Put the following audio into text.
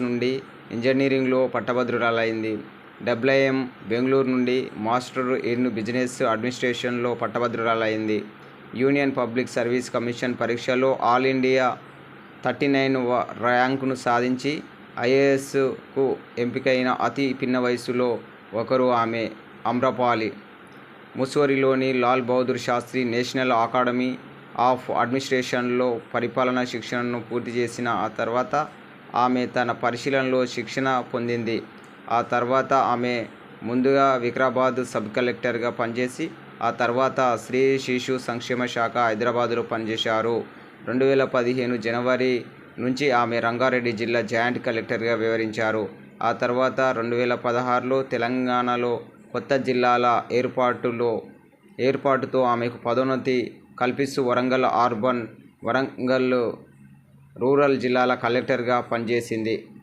నుండి ఇంజనీరింగ్లో పట్టభద్రురాలైంది. డబ్ల్యూఐఎం బెంగళూరు నుండి మాస్టర్ ఇన్ బిజినెస్ అడ్మినిస్ట్రేషన్లో పట్టభద్రురాలైంది. యూనియన్ పబ్లిక్ సర్వీస్ కమిషన్ పరీక్షలో ఆల్ ఇండియా 39వ ర్యాంకును సాధించి ఐఏఎస్కు ఎంపికైన అతి పిన్న వయసులో ఒకరు ఆమె. అమ్రపాలి. ముస్సోరిలోని Lal Bahadur Shastri national academy of అడ్మినిస్ట్రేషన్లో పరిపాలనా శిక్షణను పూర్తి చేసిన ఆ తర్వాత ఆమె తన పరిశీలనలో శిక్షణ పొందింది. ఆ తర్వాత ఆమె ముందుగా వికారాబాద్ సబ్ కలెక్టర్గా పనిచేసి ఆ తర్వాత స్త్రీ శిశు సంక్షేమ శాఖ హైదరాబాద్లో పనిచేశారు. 2015 జనవరి నుంచి ఆమె రంగారెడ్డి జిల్లా జాయింట్ కలెక్టర్గా వ్యవహరించారు. ఆ తర్వాత 2016లో తెలంగాణలో కొత్త జిల్లాల ఏర్పాటుతో ఆమెకు పదోన్నతి కల్పిస్తూ వరంగల్ అర్బన్, వరంగల్ రూరల్ జిల్లాల కలెక్టర్గా పనిచేసింది.